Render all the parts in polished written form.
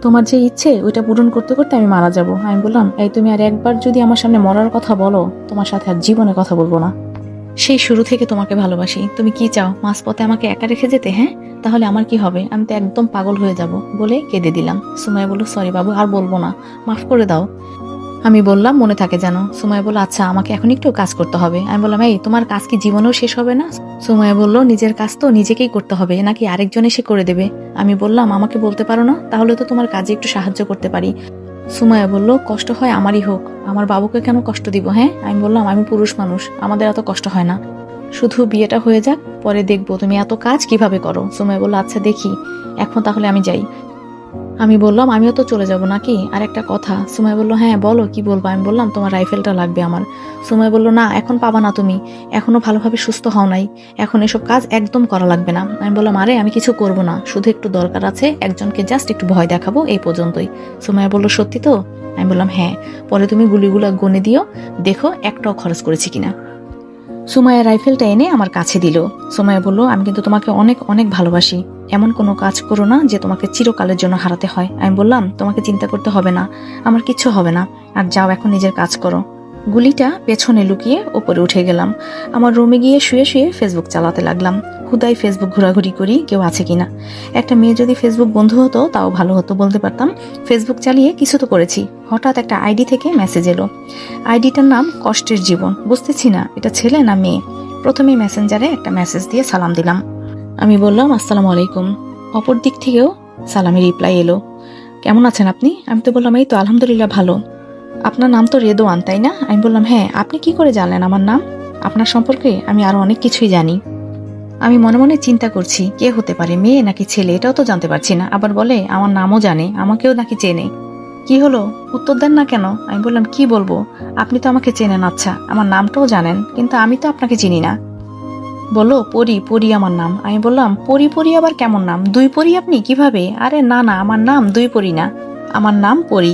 তোমার যে ইচ্ছে ওইটা পূরণ করতে করতে আমি মারা যাব। আমি বললাম, এই তুমি আর একবার যদি আমার সামনে মরার কথা বলো, তোমার সাথে আর জীবনে কথা বলবো না। সেই শুরু থেকে তোমাকে ভালোবাসি, তুমি কি চাও মাঝপথে আমাকে একা রেখে যেতে? হ্যাঁ, তাহলে আমার কি হবে? আমি তো একদম পাগল হয়ে যাব। বলে কেঁদে দিলাম। সুমাইয়া বলল, সরি বাবু, আর বলবো না, মাফ করে দাও। আমি বললাম, মনে থাকে যেন। সুমাইয়া বলল, আচ্ছা আমাকে এখন একটু কাজ করতে হবে। আমি বললাম, এই তোমার কাজ কি জীবনেও শেষ হবে না? সুমাইয়া বলল, নিজের কাজ তো নিজেকেই করতে হবে, নাকি আরেকজন এসে করে দেবে? আমি বললাম, আমাকে বলতে পারো না? তাহলে তো তোমার কাজে একটু সাহায্য করতে পারি। সুমাইয়া বলল, কষ্ট হয় আমারই হোক, আমার বাবুকে কেন কষ্ট দিব? হ্যাঁ, আমি বললাম, আমি পুরুষ মানুষ, আমাদের এত কষ্ট হয় না, শুধু বিয়েটা হয়ে যাক, পরে দেখবো তুমি এত কাজ কিভাবে করো। সুমাইয়া বলল, আচ্ছা দেখি, এখন তাহলে আমি যাই। আমি বললাম, আমিও তো চলে যাব নাকি? আর একটা কথা। সুমাইয়া বলল, হ্যাঁ বলো, কি বলবো? আমি বললাম, তোমার রাইফেলটা লাগবে আমার। সুমাইয়া বলল, না এখন পাবা না, তুমি এখনো ভালোভাবে সুস্থ হও নাই, এখন এসব কাজ একদম করা লাগবে না। আমি বললাম, আরে আমি কিছু করব না, শুধু একটু দরকার আছে, একজনকে জাস্ট একটু ভয় দেখাবো, এই পর্যন্তই। সুমাইয়া বলল, সত্যি তো? আমি বললাম, হ্যাঁ। পরে তুমি গুলিগুলো গুনে দিও, দেখো একটাও খরচ করেছি কিনা। সুমাইয়া রাইফেলটা এনে আমার কাছে দিল। সুমাইয়া বলল, আমি কিন্তু তোমাকে অনেক অনেক ভালোবাসি, এমন কোনো কাজ করো না যে তোমাকে চিরকালের জন্য হারাতে হয়। আমি বললাম, তোমাকে চিন্তা করতে হবে না, আমার কিচ্ছু হবে না, আর যাও এখন নিজের কাজ করো। গুলিটা পেছনে লুকিয়ে ওপরে উঠে গেলাম। আমার রুমে গিয়ে শুয়ে শুয়ে ফেসবুক চালাতে লাগলাম। হুদাই ফেসবুক ঘোরাঘুরি করি কেউ আছে কিনা। একটা মেয়ে যদি ফেসবুক বন্ধু হতো তাও ভালো হতো, বলতে পারতাম ফেসবুক চালিয়ে কিছু তো করেছি। হঠাৎ একটা আইডি থেকে মেসেজ এলো। আইডিটার নাম কষ্টের জীবন। বুঝতেছি না এটা ছেলে না মেয়ে। প্রথমে মেসেঞ্জারে একটা মেসেজ দিয়ে সালাম দিলাম। আমি বললাম, আসসালামু আলাইকুম। অপর দিক থেকেও সালামের রিপ্লাই এলো, কেমন আছেন আপনি? আমি তো বললাম, এই তো আলহামদুলিল্লাহ ভালো। আপনার নাম তো রেদোয়ান, তাই না? আমি বললাম, হ্যাঁ। আপনি কি করে জানলেন আমার নাম? আপনার সম্পর্কে আমি আরো অনেক কিছুই জানি। আমি মনে মনে চিন্তা করছি, কে হতে পারে, মেয়ে নাকি ছেলে, এটাও তো জানতে পারছি না। আবার বলে আমার নামও জানে, আমাকেও নাকি চেনে। কি হলো, উত্তর দেন না কেন? আমি বললাম, কি বলবো, আপনি তো আমাকে চেনেন, আচ্ছা আমার নামটাও জানেন, কিন্তু আমি তো আপনাকে চিনি না। বললো, পরি, পরি আমার নাম। আমি বললাম, পরি পরি আবার কেমন নাম? দুই পরি আপনি কিভাবে? আরে না না, আমার নাম দুই পরি না, আমার নাম পরি।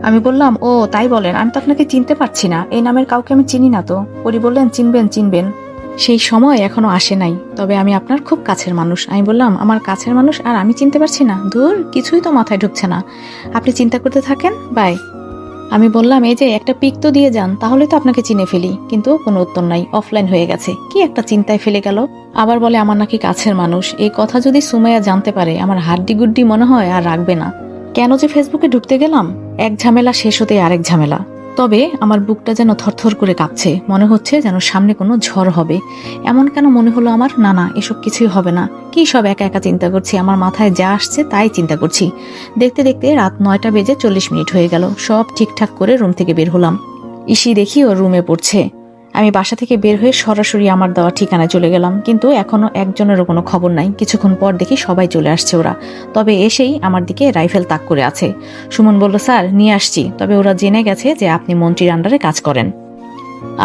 আমি বললাম, ও তাই বলেন, আমি তো আপনাকে চিনতে পারছি না, এই নামের কাউকে আমি চিনি না তো। পরি বললেন, চিনবেন চিনবেন, সেই সময় এখনো আসে নাই, তবে আমি আপনার খুব কাছের মানুষ। আমি বললাম, আমার কাছের মানুষ আর আমি চিনতে পারছি না? ধুর, কিছুই তো মাথায় ঢুকছে না, আপনি চিন্তা করতে থাকেন, বাই। আমি বললাম, এই যে একটা পিক তো দিয়ে যান, তাহলে তো আপনাকে চিনে ফেলি। কিন্তু কোনো উত্তর নাই, অফলাইন হয়ে গেছে। কি একটা চিন্তায় ফেলে গেল। আবার বলে আমার নাকি কাছের মানুষ। এই কথা যদি সুমাইয়া জানতে পারে, আমার হাড্ডি গুড্ডি মনে হয় আর রাখবে না। কেন যে ফেসবুকে ঢুকতে গেলাম, এক ঝামেলা শেষ হতে আরেক ঝামেলা। তবে আমার বুকটা যেন থরথর করে কাঁপছে, মনে হচ্ছে যেন সামনে কোনো ঝড় হবে। এমন কেন মনে হলো আমার? না না, এসব কিছুই হবে না। কি সব একা একা চিন্তা করছি, আমার মাথায় যা আসছে তাই চিন্তা করছি। দেখতে দেখতে রাত 9টা বেজে 40 মিনিট হয়ে গেল। সব ঠিকঠাক করে রুম থেকে বের হলাম। ইসি দেখি ও রুমে পড়ছে। আমি বাসা থেকে বের হয়ে সরাসরি আমার দেওয়া ঠিকানায় চলে গেলাম, কিন্তু এখনো একজনেরও কোনো খবর নাই। কিছুক্ষণ পর দেখি সবাই চলে আসছে ওরা, তবে এসেই আমার দিকে রাইফেল তাক করে আছে। সুমন বলল, স্যার নিয়ে আসছি, তবে ওরা জেনে গেছে যে আপনি মন্ত্রীর আন্ডারে কাজ করেন।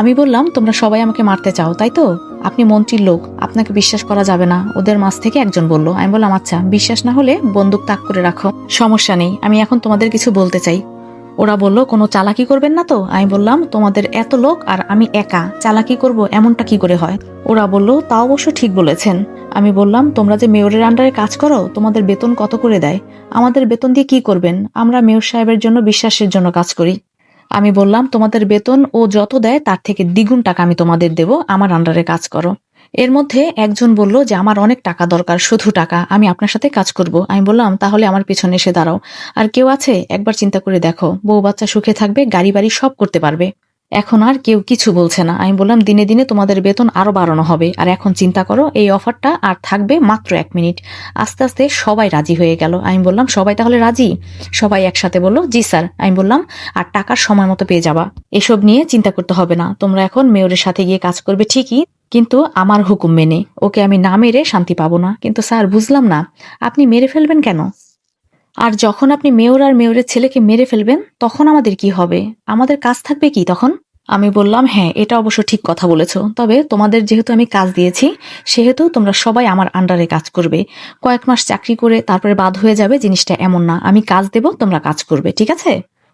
আমি বললাম, তোমরা সবাই আমাকে মারতে চাও তাই তো? আপনি মন্ত্রীর লোক, আপনাকে বিশ্বাস করা যাবে না। ওদের মাঝ থেকে একজন বলল। আমি বললাম, আচ্ছা বিশ্বাস না হলে বন্দুক তাক করে রাখো, সমস্যা নেই, আমি এখন তোমাদের কিছু বলতে চাই। ওরা বলল, কোনো চালাকি করবেন না তো? আমি বললাম, তোমাদের এত লোক আর আমি একা, চালাকি করব এমনটা কি করে হয়? ওরা বলল, তা অবশ্য ঠিক বলেছেন। আমি বললাম, তোমরা যে মেয়রের আন্ডারে কাজ করো, তোমাদের বেতন কত করে দেয়? আমাদের বেতন দিয়ে কি করবেন? আমরা মেয়র সাহেবের জন্য, বিশ্বাসের জন্য কাজ করি। আমি বললাম, তোমাদের বেতন ও যত দেয় তার থেকে দ্বিগুণ টাকা আমি তোমাদের দেব, আমার আন্ডারে কাজ করো। এর মধ্যে একজন বলল যে আমার অনেক টাকা দরকার, শুধু টাকা, আমি আপনার সাথে কাজ করব। আমি বললাম, তাহলে আমার পিছনে এসে দাঁড়াও। আর কেউ আছে? একবার চিন্তা করে দেখো, বউ বাচ্চা সুখে থাকবে, গাড়ি বাড়ি সব করতে পারবে। এখন আর কেউ কিছু বলছে না। আমি বললাম, দিনে দিনে তোমাদের বেতন আরো বাড়ানো হবে, আর এখন চিন্তা করো, এই অফারটা আর থাকবে মাত্র 1 মিনিট। আস্তে আস্তে সবাই রাজি হয়ে গেল। আমি বললাম, সবাই তাহলে রাজি? সবাই একসাথে বলল, জি স্যার। আমি বললাম, আর টাকার সময় মতো পেয়ে যাবা, এসব নিয়ে চিন্তা করতে হবে না। তোমরা এখন মেয়রের সাথে গিয়ে কাজ করবে ঠিকই, কিন্তু আমার হুকুম মেনে। ওকে আমি না মেরে শান্তি পাবো না। কিন্তু স্যার বুঝলাম না, আপনি মেরে ফেলবেন কেন? আর যখন আপনি মেয়র আর মেয়রের ছেলেকে মেরে ফেলবেন, তখন আমাদের কি হবে? আমাদের কাজ থাকবে কি তখন? আমি বললাম, হ্যাঁ এটা অবশ্য ঠিক কথা বলেছ, তবে তোমাদের যেহেতু আমি কাজ দিয়েছি, সেহেতু তোমরা সবাই আমার আন্ডারে কাজ করবে। কয়েক মাস চাকরি করে তারপরে বাদ হয়ে যাবে, জিনিসটা এমন না। আমি কাজ দেব, তোমরা কাজ করবে, ঠিক আছে?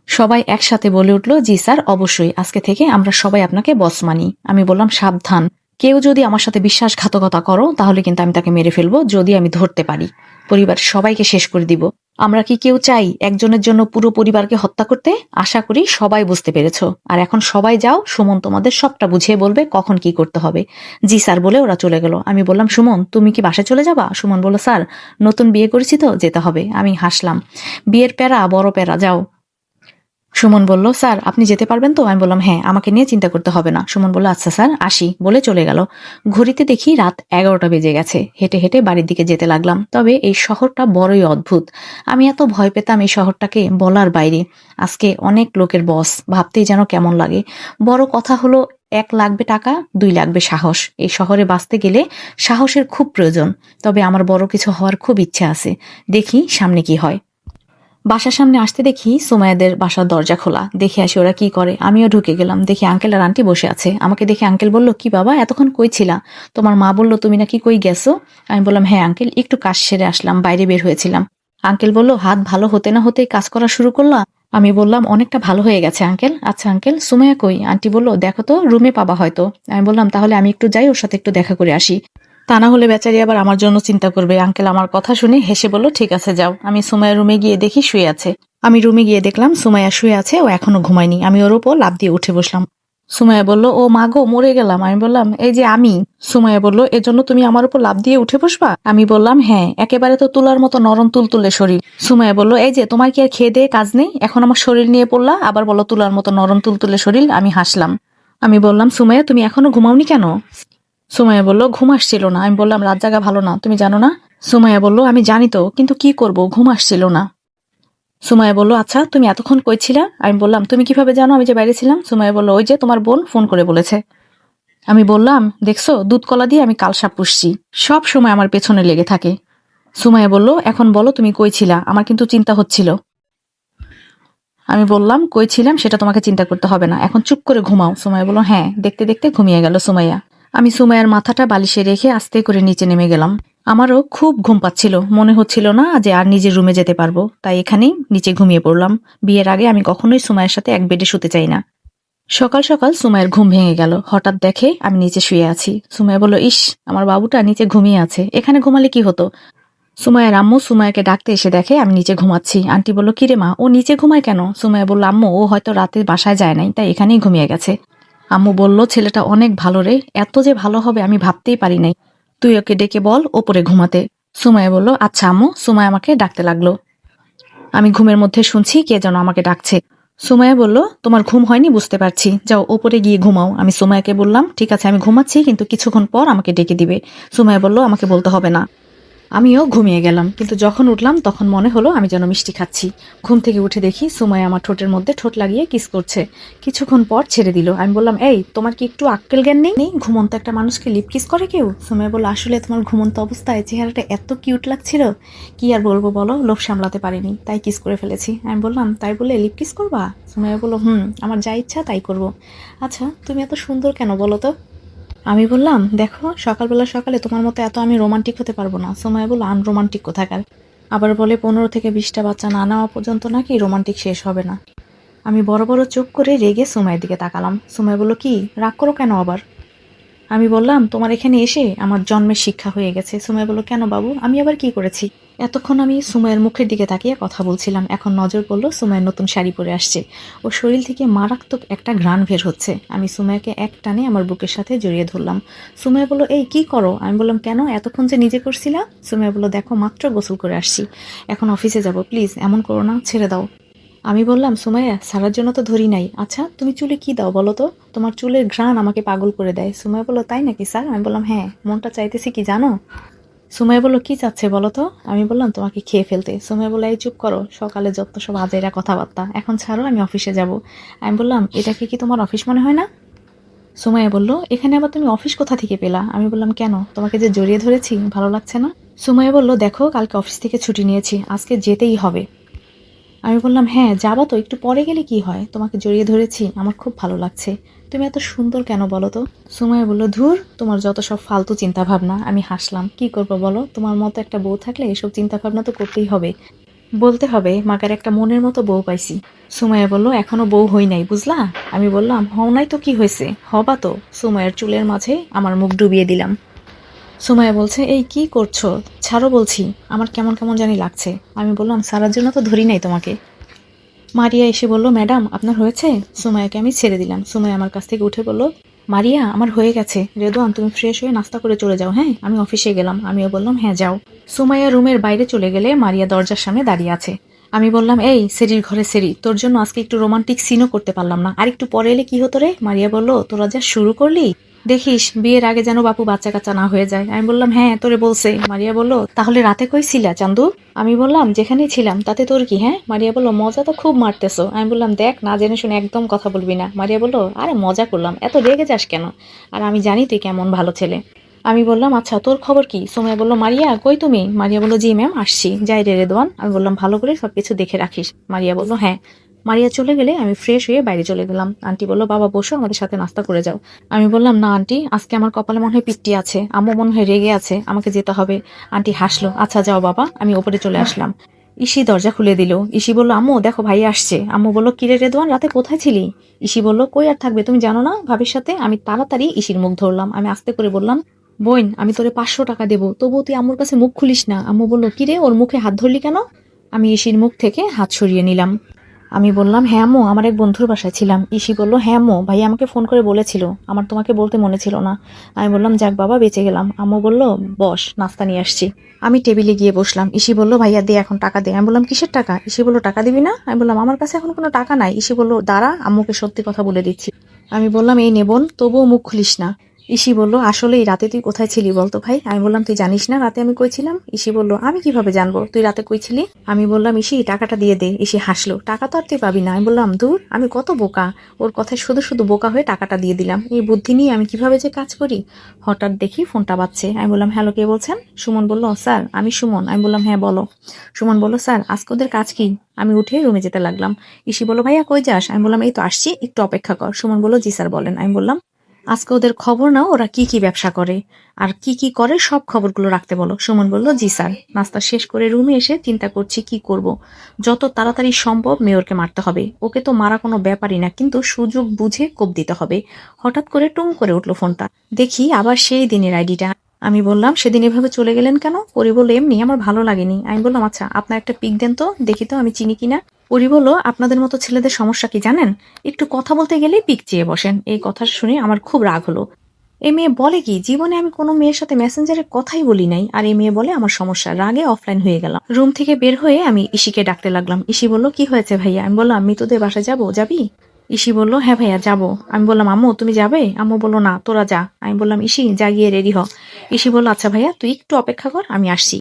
সবাই একসাথে বলে উঠল, জি স্যার অবশ্যই, আজকে থেকে আমরা সবাই আপনাকে বস মানি। আমি বললাম, সাবধান, কেউ যদি আমার সাথে বিশ্বাসঘাতকতা করো তাহলে কিন্তু আমি তাকে মেরে ফেলবো, যদি আমি ধরতে পারি। পরিবার সবাইকে শেষ করে দিব। আমরা কি কেউ চাই একজনের জন্য পুরো পরিবারকে হত্যা করতে? আশা করি সবাই বুঝতে পেরেছো। আর এখন সবাই যাও, সুমন তোমাদের সবটা বুঝিয়ে বলবে কখন কি করতে হবে। জি স্যার বলে ওরা চলে গেল। আমি বললাম, সুমন তুমি কি বাসায় চলে যাবা? সুমন বলল, স্যার নতুন বিয়ে করেছি তো যেতে হবে। আমি হাসলাম, বিয়ের প্যারা বড় প্যারা, যাও। সুমন বলল, স্যার আপনি যেতে পারবেন তো? আমি বললাম, হ্যাঁ, আমাকে নিয়ে চিন্তা করতে হবে না। সুমন বলল, আচ্ছা স্যার আসি, বলে চলে গেল। ঘড়িতে দেখি রাত 11টা বেজে গেছে। হেঁটে হেঁটে বাড়ির দিকে যেতে লাগলাম। তবে এই শহরটা বড়ই অদ্ভুত। আমি এত ভয় পেতাম এই শহরটাকে বলার বাইরে। আজকে অনেক লোকের বস, ভাবতেই যেন কেমন লাগে। বড় কথা হলো, 1 লাগবে টাকা, 2 লাগবে সাহস। এই শহরে বাঁচতে গেলে সাহসের খুব প্রয়োজন। তবে আমার বড় কিছু হওয়ার খুব ইচ্ছে আছে, দেখি সামনে কি হয়। বাসার সামনে আসতে দেখি সুমাইয়াদের বাসার দরজা খোলা। দেখে আসি ওরা কি করে। আমিও ঢুকে গেলাম। দেখি আঙ্কেল আর আন্টি বসে আছে। আমাকে দেখে আঙ্কেল বলল, কি বাবা এতক্ষণ কই ছিলা? তোমার মা বলল তুমি নাকি কই গেছো। আমি বললাম, হ্যাঁ আঙ্কেল, একটু কাজ সেরে আসলাম, বাইরে বের হয়েছিলাম। আঙ্কেল বলল, হাত ভালো হতে না হতেই কাজ করা শুরু করলা? আমি বললাম, অনেকটা ভালো হয়ে গেছে আঙ্কেল। আচ্ছা আঙ্কেল, সুমাইয়া কই? আন্টি বলল, দেখো তো, রুমে পাবা হয়তো। আমি বললাম, তাহলে আমি একটু যাই, ওর সাথে একটু দেখা করে আসি। তা না হলে বেচারি আবার আমার জন্য চিন্তা করবে। আঙ্কেল আমার কথা শুনে হেসে বলল, ঠিক আছে যাও। আমি সুমাইয়ার রুমে গিয়ে দেখি শুয়ে আছে। আমি রুমে গিয়ে দেখলাম সুমাইয়া শুয়ে আছে, ও এখনো ঘুমায়নি। আমি ওর উপর লাফ দিয়ে উঠে বসলাম। সুমাইয়া বলল, ও মা গো, মরে গেলাম। আমি বললাম, এই যে আমি। সুমাইয়া বলল, এজন্য তুমি আমার উপর লাফ দিয়ে উঠে বসবা? আমি বললাম, হ্যাঁ, একেবারে তো তুলার মতো নরম তুলতুলে শরীর। সুমাইয়া বলল, এই যে তোমার কি আর খেয়ে দিয়ে কাজ নেই? এখন আমার শরীর নিয়ে পড়লা, আবার বলো তুলার মতো নরম তুলতুলে শরীর। আমি হাসলাম। আমি বললাম, সুমাইয়া তুমি এখনো ঘুমাওনি কেন? সুমাইয়া বলল, ঘুম আসছিল না। আমি বললাম, রাত জাগা ভালো না, তুমি জানো না? সুমাইয়া বলল, আমি জানি তো, কিন্তু কি করব, ঘুম আসছিল না। সুমাইয়া বলল, আচ্ছা তুমি এতক্ষণ কই ছিলা? আমি বললাম, তুমি কিভাবে জানো আমি যে বাইরে ছিলাম? সুমাইয়া বলল, ওই যে তোমার বোন ফোন করে বলেছে। আমি বললাম, দেখছো, দুধ কলা দিয়ে আমি কালসাপ পুষছি, সব সময় আমার পেছনে লেগে থাকে। সুমাইয়া বলল, এখন বলো তুমি কই ছিলা, আমার কিন্তু চিন্তা হচ্ছিল। আমি বললাম, কই ছিলাম সেটা তোমাকে চিন্তা করতে হবে না, এখন চুপ করে ঘুমাও। সুমাইয়া বলল, হ্যাঁ। দেখতে দেখতে ঘুমিয়ে গেল সুমাইয়া। আমি সুমাইয়ার মাথাটা বালিশে রেখে আস্তে করে নিচে নেমে গেলাম। আমারও খুব ঘুম পাচ্ছিল, মনে হচ্ছিল না যে আর নিজের রুমে যেতে পারবো, তাই এখানেই নিচে ঘুমিয়ে পড়লাম। বিয়ের আগে আমি কখনোই সুমাইয়ার সাথে এক বেডে শুতে চাই না। সকাল সকাল সুমাইয়ের ঘুম ভেঙে গেল। হঠাৎ দেখে আমি নিচে শুয়ে আছি। সুমাইয়া বলল, ইস, আমার বাবুটা নিচে ঘুমিয়ে আছে, এখানে ঘুমালে কি হতো? সুমাইয়ার আম্মু সুমাইয়াকে ডাকতে এসে দেখে আমি নিচে ঘুমাচ্ছি। আন্টি বলল, কিরে মা, ও নিচে ঘুমায় কেন? সুমাইয়া বলল, আম্মু ও হয়তো রাতে বাসায় যায় নাই, তাই এখানেই ঘুমিয়ে গেছে। আম্মু বলল, ছেলেটা অনেক ভালো রে, এত যে ভালো হবে আমি ভাবতেই পারি নাই। তুই ওকে ডেকে বল ওপরে ঘুমাতে। সুমাইয়া বলল, আচ্ছা আম্মু। সুমাইয়া আমাকে ডাকতে লাগলো। আমি ঘুমের মধ্যে শুনছি কে যেন আমাকে ডাকছে। সুমাইয়া বলল, তোমার ঘুম হয়নি বুঝতে পারছি, যাও ওপরে গিয়ে ঘুমাও। আমি সুমাইয়াকে বললাম, ঠিক আছে আমি ঘুমাচ্ছি, কিন্তু কিছুক্ষণ পর আমাকে ডেকে দিবে। সুমাইয়া বলল, আমাকে বলতে হবে না। আমিও ঘুমিয়ে গেলাম, কিন্তু যখন উঠলাম তখন মনে হলো আমি যেন মিষ্টি খাচ্ছি। ঘুম থেকে উঠে দেখি সুমাইয়া আমার ঠোঁটের মধ্যে ঠোঁট লাগিয়ে কিস করছে। কিছুক্ষণ পর ছেড়ে দিল। আমি বললাম, এই তোমার কি একটু আক্কেল জ্ঞান নেই? ঘুমন্ত একটা মানুষকে লিপ কিস করে কেউ? সুমাইয়া বলল, আসলে তোমার ঘুমন্ত অবস্থায় চেহারাটা এত কিউট লাগছিল, কি আর বলবো বলো, লোভ সামলাতে পারিনি, তাই কিস করে ফেলেছি। আমি বললাম, তাই বলে লিপ কিস করবা? সুমাইয়া বলল, আমার যা ইচ্ছা তাই করব। আচ্ছা তুমি এত সুন্দর কেন বলো তো? আমি বললাম, দেখো, সকালে তোমার মতো এত আমি রোমান্টিক হতে পারবো না। সুমাইয়া বলল, আনরোমান্টিক কোথাকার। আবার বলে 15 থেকে 20টা বাচ্চা না নেওয়া পর্যন্ত নাকি রোমান্টিক শেষ হবে না। আমি বড় বড় চোখ করে রেগে সুমাইয়ের দিকে তাকালাম। সুমাইয়া বলল, কি রাগ করো কেন আবার? আমি বললাম, তোমার এখানে এসে আমার জন্মের শিক্ষা হয়ে গেছে। সুমাইয়া বলল, কেন বাবু, আমি আবার কি করেছি? এতক্ষণ আমি সুমাইয়ের মুখের দিকে তাকিয়ে কথা বলছিলাম, এখন নজর পড়লো সুমাইয়ের নতুন শাড়ি পরে আসছে। ওর শরীর থেকে মারাত্মক একটা ঘ্রাণ বের হচ্ছে। আমি সুমাইয়াকে এক টানে আমার বুকের সাথে জড়িয়ে ধরলাম। সুমাইয়া বলল, এই কি করো? আমি বললাম, কেন, এতক্ষণ যে নিজে করছিলা? সুমাইয়া বলল, দেখো, মাত্র গোসল করে আসছি, এখন অফিসে যাব, প্লিজ এমন করো না, ছেড়ে দাও। আমি বললাম, সুমাইয়া, সারার জন্য তো ধরি নাই। আচ্ছা তুমি চুলে কি দাও বলো তো? তোমার চুলের ঘ্রাণ আমাকে পাগল করে দেয়। সুমাইয়া বলল, তাই নাকি স্যার? আমি বললাম, হ্যাঁ, মনটা চাইতেছি কি জানো? সুমাইয়া বলল, কি চাচ্ছে বলো তো? আমি বললাম, তোমাকে খেয়ে ফেলতে। সুমাইয়া বলল, এই চুপ করো, সকালে যত সব আজেরা কথাবার্তা, এখন ছাড়ো, আমি অফিসে যাব। আমি বললাম, এটাকে কি তোমার অফিস মনে হয় না? সুমাইয়া বলল, এখানে আবার তুমি অফিস কোথা থেকে পেলা? আমি বললাম, কেন, তোমাকে যে জড়িয়ে ধরেছি ভালো লাগছে না? সুমাইয়া বলল, দেখো, কালকে অফিস থেকে ছুটি নিয়েছি, আজকে যেতেই হবে। আমি বললাম, হ্যাঁ যাবা তো, একটু পরে গেলে কি হয়, তোমাকে জড়িয়ে ধরেছি, আমার খুব ভালো লাগছে। তুমি এত সুন্দর কেন বলো তো? সুমাইয়া বলল, ধুর, তোমার যত সব ফালতু চিন্তা ভাবনা। আমি হাসলাম, কি করবো বলো, তোমার মতো একটা বউ থাকলে এসব চিন্তা ভাবনা তো করতেই হবে, বলতে হবে মাকার একটা মনের মতো বউ পাইছি। সুমাইয়া বলল, এখনো বউ হই নাই বুঝলা? আমি বললাম, হও নাই তো কি হয়েছে, হবা তো। সুমাইয়ার চুলের মাঝে আমার মুখ ডুবিয়ে দিলাম। সুমাইয়া বলছে, এই কি করছো, ছাড়ো বলছি, আমার কেমন কেমন জানি লাগছে। আমি বললাম, সারার জন্য তো ধরি নাই তোমাকে। মারিয়া এসে বলল, ম্যাডাম আপনার হয়েছে? সুমাইয়াকে আমি ছেড়ে দিলাম। সুমাইয়া আমার কাছ থেকে উঠে বলল, মারিয়া আমার হয়ে গেছে, রেদওয়ান তুমি ফ্রেশ হয়ে নাস্তা করে চলে যাও, হ্যাঁ আমি অফিসে গেলাম। আমিও বললাম, হ্যাঁ যাও। সুমাইয়া রুমের বাইরে চলে গেলে মারিয়া দরজার সামনে দাঁড়িয়ে আছে। আমি বললাম, এই সেরির ঘরে সেরি, তোর জন্য আজকে একটু রোমান্টিক সিনও করতে পারলাম না, আর একটু পরে এলে কি হতো রে? মারিয়া বলল, তোরা যা শুরু করলি, দেখিস বিয়ের আগে যেন বাপু বাচ্চা কাচ্চা না হয়ে যায়। আমি বললাম, হ্যাঁ তোরে বলছে। মারিয়া বলল, তাহলে রাতে কই ছিলা চান্দু? আমি বললাম, যেখানেই ছিলাম, তাতে তোর কি? হ্যাঁ। মারিয়া বলল, মজা তো খুব মারতেছো। আমি বললাম, দেখ না জেনে শুনে একদম কথা বলবি না। মারিয়া বলল, আরে মজা করলাম, এত রেগে যাস কেন? আর আমি জানি তুই কেমন ভালো ছেলে। আমি বললাম, আচ্ছা তোর খবর কি? সুমাইয়া বলল, মারিয়া কই তুমি? মারিয়া বলল, জি ম্যাম আসছি। যাই রে রেদওয়ান। আমি বললাম, ভালো করে সবকিছু দেখে রাখিস। মারিয়া বলল, হ্যাঁ। মারিয়া চলে গেলে আমি ফ্রেশ হয়ে বাইরে চলে গেলাম। আন্টি বলল, বাবা বসো, আমাদের সাথে নাস্তা করে যাও। আমি বললাম, না আন্টি, আজকে আমার কপালে মনে হয় পিত্তি আছে, আম্মু মনে হয় রেগে আছে, আমাকে যেতে হবে। আন্টি হাসলো, আচ্ছা যাও বাবা। আমি ওপরে চলে আসলাম। ইসি দরজা খুলে দিল। ইসি বলল, আম্মু দেখো ভাই আসছে। আম্মু বলল, কিরে রেদওয়ান, রাতে কোথায় ছিলি? ইসি বলল, কই আর থাকবে, তুমি জানো না ভাবির সাথে। আমি তাড়াতাড়ি ইসির মুখ ধরলাম। আমি আস্তে করে বললাম, বোন আমি তোরে 500 টাকা দেবো, তবুও তুই আম্মুর কাছে মুখ খুলিস না। আম্মু বলল, কিরে ওর মুখে হাত ধরলি কেন? আমি ইসির মুখ থেকে হাত সরিয়ে নিলাম। আমি বললাম, হ্যাঁ আম্মু, আমার এক বন্ধুর বাসায় ছিলাম। ইসি বলল, হ্যাঁ আম্মু, ভাই আমাকে ফোন করে বলেছিল, আমার তোমাকে বলতে মনে ছিল না। আমি বললাম, যাক বাবা বেঁচে গেলাম। আম্মু বলল, বস, নাস্তা নিয়ে আসছি। আমি টেবিলে গিয়ে বসলাম। ইসি বলল, ভাইয়া দে এখন টাকা দে। আমি বললাম, কিসের টাকা? ইসি বলল, টাকা দিবি না? আমি বললাম, আমার কাছে এখন কোনো টাকা নাই। ইসি বলল, দাঁড়া, আম্মুকে সত্যি কথা বলে দিচ্ছি। আমি বললাম, এই নে বোন, তবুও মুখ খুলিস না। ইসি বলল, আসলে এই রাতে তুই কোথায় ছিলি বলতো ভাই? আমি বললাম, তুই জানিস না রাতে আমি কই ছিলাম? ইসি বলল, আমি কিভাবে জানবো তুই রাতে কই ছিলি? আমি বললাম, ইসি টাকাটা দিয়ে দে। ইসি হাসলো, টাকা তো আর তুই পাবি না। আমি বললাম, দূর, আমি কত বোকা। ওর কথায় শুধু শুধু বোকা হয়ে টাকাটা দিয়ে দিলাম। এই বুদ্ধি নিয়ে আমি কিভাবে যে কাজ করি। হঠাৎ দেখি ফোনটা বাজছে। আমি বললাম, হ্যালো কে বলছেন? সুমন বলল, স্যার আমি সুমন। আমি বললাম, হ্যাঁ বলো। সুমন বলল, স্যার আজকে ওদের কাজ কি? আমি উঠে রুমে যেতে লাগলাম। ইসি বলল, ভাইয়া কই যাস? আমি বললাম, এই তো আসছি, একটু অপেক্ষা কর। সুমন বলল, জি স্যার বলেন। আমি বললাম, আজকে ওদের খবর নাও, ওরা কি কি ব্যবসা করে আর কি কি করে সব খবরগুলো রাখতে বলো। সুমন বলল, জি স্যার। নাস্তা শেষ করে রুমে এসে চিন্তা করছি কি করব। যত তাড়াতাড়ি সম্ভব মেয়রকে মারতে হবে। ওকে তো মারা কোনো ব্যাপারই না, কিন্তু সুযোগ বুঝে কোপ দিতে হবে। হঠাৎ করে টুং করে উঠলো ফোনটা। দেখি আবার সেই দিনের আইডিটা। আমি বললাম, সেদিন এভাবে চলে গেলেন কেন? পরি বলল, এমনি, আমার ভালো লাগেনি। আমি বললাম, আচ্ছা আপনার একটা পিক দেন তো, দেখি তো আমি চিনি কিনা। পরি বলল, আপনাদের মতো ছেলেদের সমস্যা কি জানেন? একটু কথা বলতে গেলেই পিক চেয়ে বসেন। এই কথা শুনে আমার খুব রাগ হলো। এই মেয়ে বলে কি, জীবনে আমি কোনো মেয়ের সাথে মেসেঞ্জারে কথাই বলি নাই, আর এই মেয়ে বলে আমার সমস্যা। রাগে অফলাইন হয়ে গেলাম। রুম থেকে বের হয়ে আমি ইসিকে ডাকতে লাগলাম। ইসি বলল, কি হয়েছে ভাইয়া? আমি বললাম, আমি তোদের বাসায় যাবো, যাবি? ইসি বলল, হ্যাঁ ভাইয়া যাবো। আমি বললাম, আম্মু তুমি যাবে? আম্মু বলল, না তোরা যা। আমি বললাম, ইসি যা, গিয়ে রেডি হ। ইসি বলল, আচ্ছা ভাইয়া তুই একটু অপেক্ষা কর, আমি আসছি।